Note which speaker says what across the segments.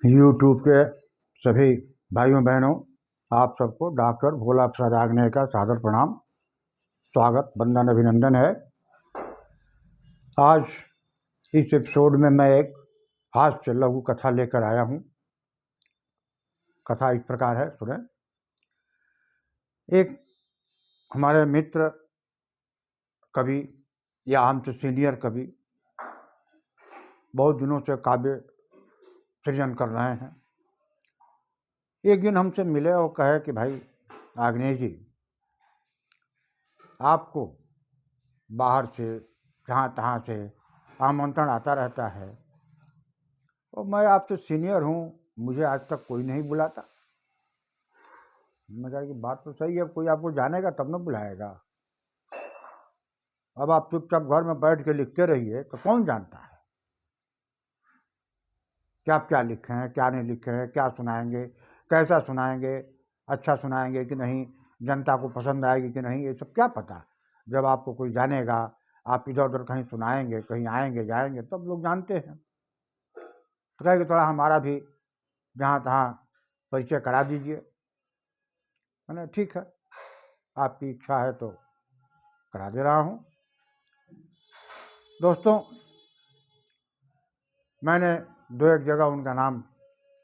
Speaker 1: YouTube के सभी भाइयों बहनों, आप सबको डॉक्टर भोला प्रसाद आग्नेय का सादर प्रणाम, स्वागत, वंदन, अभिनंदन है। आज इस एपिसोड में मैं एक हास्य लघु कथा लेकर आया हूँ। कथा इस प्रकार है, सुने। एक हमारे मित्र कवि या हमसे सीनियर कवि बहुत दिनों से काव्य सृजन कर रहे हैं। एक दिन हमसे मिले और कहे कि भाई आग्नेय जी, आपको बाहर से जहाँ तहाँ से आमंत्रण आता रहता है और मैं आपसे सीनियर हूँ, मुझे आज तक कोई नहीं बुलाता। मैं कहा कि बात तो सही है, कोई आपको जानेगा तब न बुलाएगा। अब आप चुपचाप घर में बैठ के लिखते रहिए तो कौन जानता है कि आप क्या लिखे हैं, क्या नहीं लिखे हैं, क्या सुनाएंगे, कैसा सुनाएंगे, अच्छा सुनाएंगे कि नहीं, जनता को पसंद आएगी कि नहीं, ये सब क्या पता। जब आपको कोई जानेगा, आप इधर उधर कहीं सुनाएंगे, कहीं आएंगे जाएंगे, तब लोग जानते हैं। तो कहे कि थोड़ा हमारा भी जहाँ तहाँ परिचय करा दीजिए। मैंने ठीक है, आपकी इच्छा है तो करा दे रहा हूँ। दोस्तों, मैंने दो एक जगह उनका नाम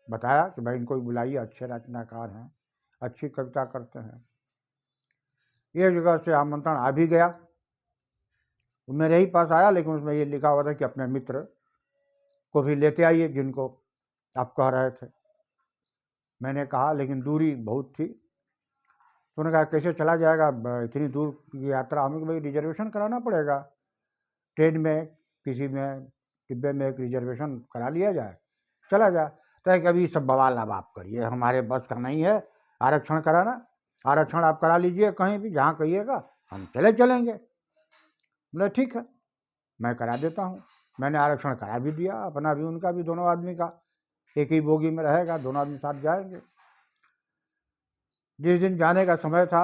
Speaker 1: बताया कि भाई इनको बुलाइए, अच्छे रचनाकार हैं, अच्छी कविता करते हैं। ये जगह से आमंत्रण आ भी गया, मेरे ही पास आया, लेकिन उसमें ये लिखा हुआ था कि अपने मित्र को भी लेते आइए जिनको आप कह रहे थे। मैंने कहा, लेकिन दूरी बहुत थी। तो उन्होंने कहा कैसे चला जाएगा इतनी दूर की यात्रा, हमें भाई रिजर्वेशन कराना पड़ेगा, ट्रेन में किसी में डिब्बे में एक रिजर्वेशन करा लिया जाए, चला जाए। तो कभी सब बवाल अब आप करिए, हमारे बस का नहीं है आरक्षण कराना। आरक्षण आप करा लीजिए कहीं भी, जहाँ कहिएगा, हम चलेंगे। बोले ठीक है, मैं करा देता हूँ। मैंने आरक्षण करा भी दिया, अपना भी उनका भी, दोनों आदमी का एक ही बोगी में रहेगा, दोनों आदमी साथ जाएंगे। जिस दिन जाने का समय था,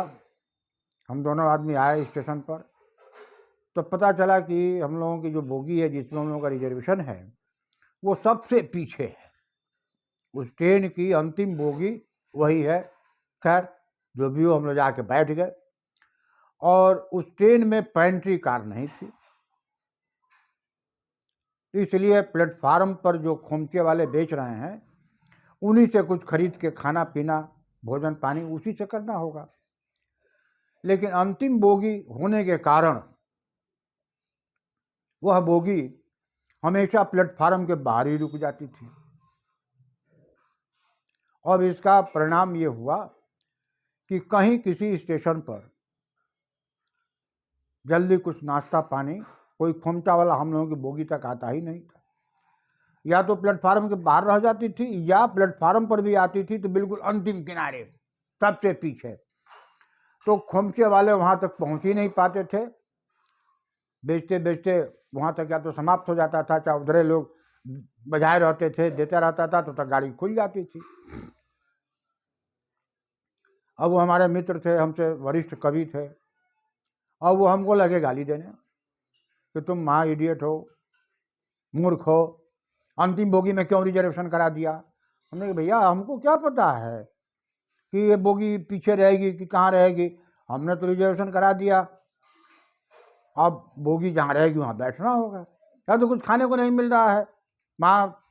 Speaker 1: हम दोनों आदमी आए स्टेशन पर, तो पता चला कि हम लोगों की जो बोगी है जिसमें हम लोगों का रिजर्वेशन है वो सबसे पीछे है। उस ट्रेन की अंतिम बोगी वही है। खैर जो भी हो, हम लोग जाके बैठ गए और उस ट्रेन में पेंट्री कार नहीं थी, इसलिए प्लेटफार्म पर जो खोमचे वाले बेच रहे हैं उन्हीं से कुछ खरीद के खाना पीना, भोजन पानी उसी से करना होगा। लेकिन अंतिम बोगी होने के कारण वह बोगी हमेशा प्लेटफार्म के बाहर ही रुक जाती थी। और इसका परिणाम ये हुआ कि कहीं किसी स्टेशन पर जल्दी कुछ नाश्ता पानी, कोई खोमचा वाला हम लोगों की बोगी तक आता ही नहीं था। या तो प्लेटफार्म के बाहर रह जाती थी, या प्लेटफार्म पर भी आती थी तो बिल्कुल अंतिम किनारे, सबसे पीछे। तो खोमचे वाले वहां तक पहुंच ही नहीं पाते थे। बेचते बेचते वहां तक या तो समाप्त हो जाता था, चाहे उधरे लोग बजाए रहते थे, देता रहता था, तो तक गाड़ी खुल जाती थी। अब वो हमारे मित्र थे, हमसे वरिष्ठ कवि थे, अब वो हमको लगे गाली देने कि तुम महा इडियट हो, मूर्ख हो, अंतिम बोगी में क्यों रिजर्वेशन करा दिया। हमने कहा भैया हमको क्या पता है कि ये बोगी पीछे रहेगी कि कहाँ रहेगी, हमने तो रिजर्वेशन करा दिया, अब बोगी जहाँ रहेगी वहाँ बैठना होगा। या तो कुछ खाने को नहीं मिल रहा है, वहाँ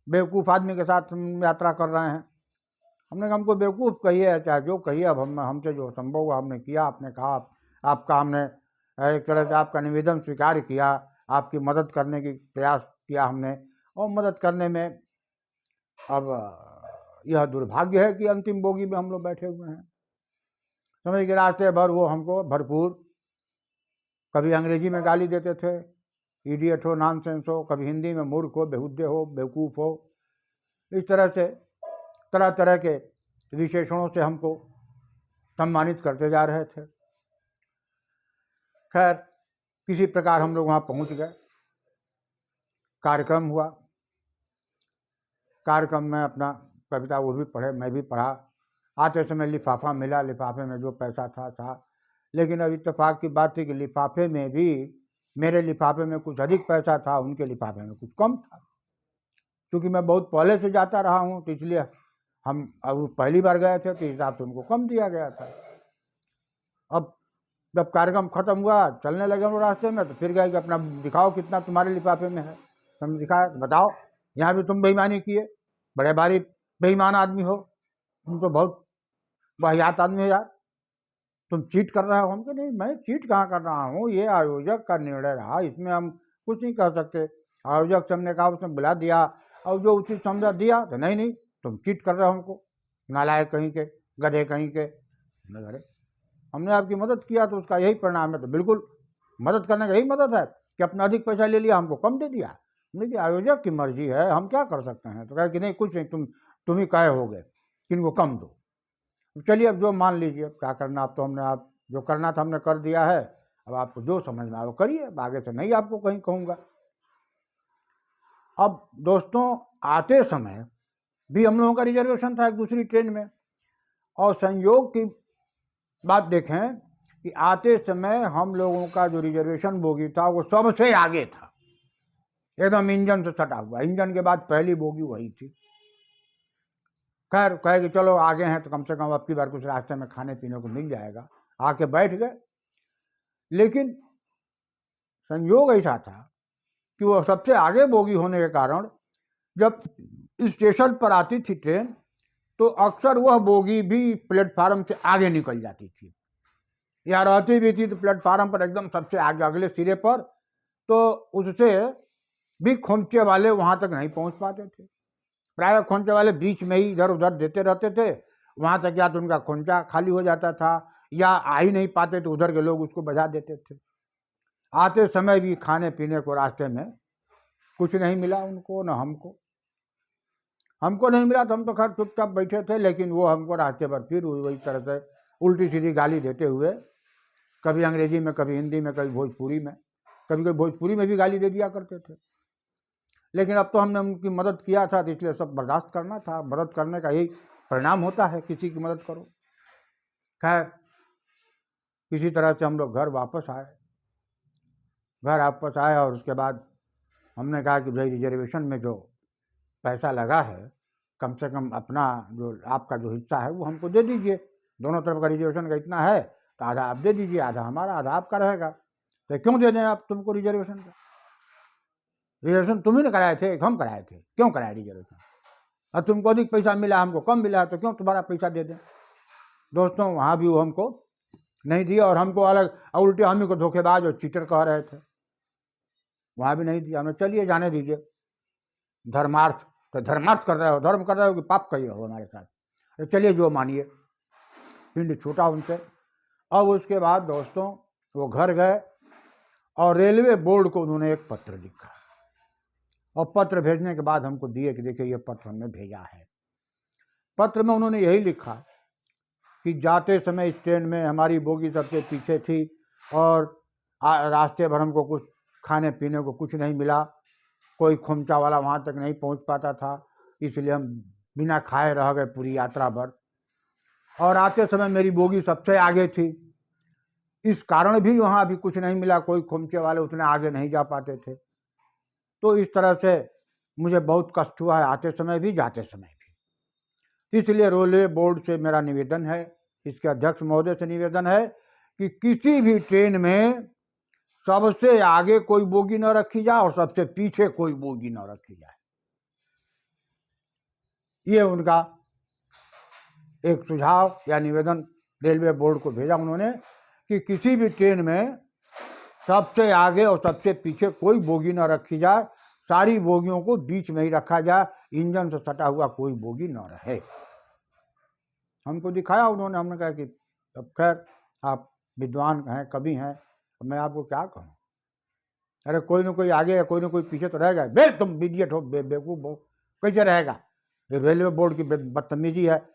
Speaker 1: बेवकूफ़ आदमी के साथ हम यात्रा कर रहे हैं। हमने कहा हमको बेवकूफ़ कहिए चाहे जो कहिए, अब हमसे जो संभव हुआ हमने किया। आपने कहा आपका हमने एक तरह से आपका निवेदन स्वीकार किया, आपकी मदद करने की प्रयास किया हमने, और मदद करने में अब यह दुर्भाग्य है कि अंतिम बोगी में हम लोग बैठे हुए हैं। समझ के रास्ते भर वो हमको भरपूर कभी अंग्रेजी में गाली देते थे, इडियट हो, नॉनसेंस हो, कभी हिंदी में मूर्ख हो, बेहुद्दे हो, बेवकूफ़ हो। इस तरह से तरह तरह के विशेषणों से हमको सम्मानित करते जा रहे थे। खैर किसी प्रकार हम लोग वहाँ पहुँच गए, कार्यक्रम हुआ। कार्यक्रम में अपना कविता वो भी पढ़े, मैं भी पढ़ा। आते समय लिफाफा मिला, लिफाफे में जो पैसा था। लेकिन अब इत्तेफाक की बात थी कि लिफाफे में भी मेरे लिफाफे में कुछ अधिक पैसा था, उनके लिफाफे में कुछ कम था। क्योंकि मैं बहुत पहले से जाता रहा हूँ, तो इसलिए हम अब पहली बार गए थे तो हिसाब से उनको कम दिया गया था। अब जब कार्यक्रम खत्म हुआ, चलने लगे हम रास्ते में, तो फिर गए कि अपना दिखाओ कितना तुम्हारे लिफाफे में है। हमने दिखाया, बताओ यहाँ भी तुम बेईमानी किए, बड़े भारी बेईमान आदमी हो, तुम तो बहुत वाहियात आदमी हो यार, तुम चीट कर रहे हो। हम कहे नहीं, मैं चीट कहाँ कर रहा हूँ, ये आयोजक का निर्णय रहा, इसमें हम कुछ नहीं कर सकते। आयोजक से हमने कहा, उसने बुला दिया और जो उचित समझा दिया, तो नहीं नहीं तुम चीट कर रहे हो हमको, नालायक कहीं के, गधे कहीं के। अरे हमने आपकी मदद किया तो उसका यही परिणाम है, तो बिल्कुल मदद करने का यही मदद है कि अपना अधिक पैसा ले लिया, हमको कम दे दिया। नहीं, आयोजक की मर्जी है, हम क्या कर सकते हैं। तो कहे कि नहीं कुछ नहीं, तुम ही कहे होगे कि इनको कम दो। चलिए अब जो मान लीजिए, क्या करना, अब तो हमने आप जो करना था हमने कर दिया है, अब आपको जो समझ में आए वो करिए, आगे से नहीं आपको कहीं कहूँगा। अब दोस्तों आते समय भी हम लोगों का रिजर्वेशन था एक दूसरी ट्रेन में, और संयोग की बात देखें कि आते समय हम लोगों का जो रिजर्वेशन बोगी था वो सबसे आगे था, एकदम इंजन से सटा हुआ। इंजन के बाद पहली बोगी वही थी। खैर कहे कि चलो आगे हैं तो कम से कम अब की बार कुछ रास्ते में खाने पीने को मिल जाएगा, आके बैठ गए। लेकिन संयोग ऐसा था कि वो सबसे आगे बोगी होने के कारण जब स्टेशन पर आती थी ट्रेन, तो अक्सर वह बोगी भी प्लेटफार्म से आगे निकल जाती थी, या रहती भी थी तो प्लेटफार्म पर एकदम सबसे आगे अगले सिरे पर, तो उससे भी खोमचे वाले वहां तक नहीं पहुंच पाते थे। प्रायः खोंचे वाले बीच में ही इधर उधर देते रहते थे, वहां तक या तो उनका खोंचा खाली हो जाता था या आ ही नहीं पाते तो उधर के लोग उसको बजा देते थे। आते समय भी खाने पीने को रास्ते में कुछ नहीं मिला उनको, न हमको नहीं मिला, तो हम तो खैर चुपचाप बैठे थे। लेकिन वो हमको रास्ते पर फिर वही तरह से उल्टी सीधी गाली देते हुए, कभी अंग्रेजी में, कभी हिंदी में, कभी भोजपुरी में, कभी कभी भोजपुरी में भी गाली दे दिया करते थे। लेकिन अब तो हमने उनकी मदद किया था तो इसलिए सब बर्दाश्त करना था। मदद करने का यही परिणाम होता है, किसी की मदद करो। खैर किसी तरह से हम लोग घर वापस आए और उसके बाद हमने कहा कि भाई रिजर्वेशन में जो पैसा लगा है, कम से कम अपना जो आपका जो हिस्सा है वो हमको दे दीजिए। दोनों तरफ का रिजर्वेशन का इतना है तो आधा आप दे दीजिए, आधा हमारा, आधा आपका रहेगा। तो क्यों दे दें आप तुमको रिजर्वेशन का? रिजर्वेशन तुम ही ने कराए थे, हम कराए थे, क्यों कराए रिजर्वेशन? और तुमको अधिक पैसा मिला, हमको कम मिला, तो क्यों तुम्हारा पैसा दे दें? दोस्तों वहाँ भी वो हमको नहीं दिया, और हमको अलग उल्टे हम ही को धोखेबाज और चीटर कह रहे थे, वहाँ भी नहीं दिया। हमें चलिए जाने दीजिए, धर्मार्थ, तो धर्मार्थ कर रहे हो, धर्म कर रहे हो कि पाप करिए हो हमारे साथ, तो चलिए जो मानिए। पिंड छूटा उनसे। अब उसके बाद दोस्तों वो घर गए और रेलवे बोर्ड को उन्होंने एक पत्र लिखा, और पत्र भेजने के बाद हमको दिए कि देखिए ये पत्र हमने भेजा है। पत्र में उन्होंने यही लिखा कि जाते समय इस ट्रेन में हमारी बोगी सबसे पीछे थी और रास्ते भर हमको कुछ खाने पीने को कुछ नहीं मिला, कोई खोमचा वाला वहाँ तक नहीं पहुँच पाता था, इसलिए हम बिना खाए रह गए पूरी यात्रा भर। और आते समय मेरी बोगी सबसे आगे थी, इस कारण भी वहाँ भी कुछ नहीं मिला, कोई खोमचे वाले उतने आगे नहीं जा पाते थे। तो इस तरह से मुझे बहुत कष्ट हुआ है, आते समय भी जाते समय भी। इसलिए रेलवे बोर्ड से मेरा निवेदन है, इसके अध्यक्ष महोदय से निवेदन है कि किसी भी ट्रेन में सबसे आगे कोई बोगी न रखी जाए और सबसे पीछे कोई बोगी न रखी जाए। ये उनका एक सुझाव या निवेदन रेलवे बोर्ड को भेजा उन्होंने कि किसी भी ट्रेन में सबसे आगे और सबसे पीछे कोई बोगी न रखी जाए, सारी बोगियों को बीच में ही रखा जाए, इंजन से सटा हुआ कोई बोगी न रहे। हमको दिखाया उन्होंने, हमने कहा कि अब खैर आप विद्वान हैं, कवि हैं, मैं आपको क्या कहूँ, अरे कोई ना कोई आगे या कोई ना कोई पीछे तो रहेगा। बे तुम इडियट हो, बेवकूफ़ हो, कैसे रहेगा? ये रेलवे बोर्ड की बदतमीजी है,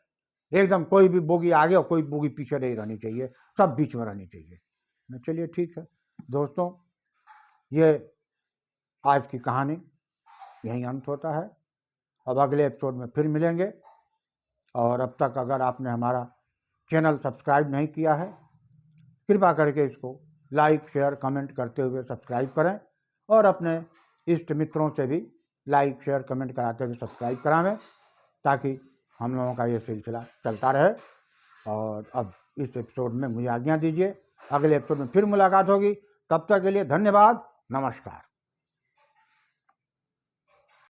Speaker 1: एकदम कोई भी बोगी आगे और कोई बोगी पीछे नहीं रहनी चाहिए, सब बीच में रहनी चाहिए। चलिए ठीक है दोस्तों, ये आज की कहानी यहीं अंत होता है। अब अगले एपिसोड में फिर मिलेंगे, और अब तक अगर आपने हमारा चैनल सब्सक्राइब नहीं किया है, कृपा करके इसको लाइक शेयर कमेंट करते हुए सब्सक्राइब करें, और अपने इष्ट मित्रों से भी लाइक शेयर कमेंट कराते हुए सब्सक्राइब करावें, ताकि हम लोगों का ये सिलसिला चलता रहे। और अब इस एपिसोड में मुझे आज्ञा दीजिए, अगले एपिसोड में फिर मुलाकात होगी। तब तक के लिए धन्यवाद, नमस्कार।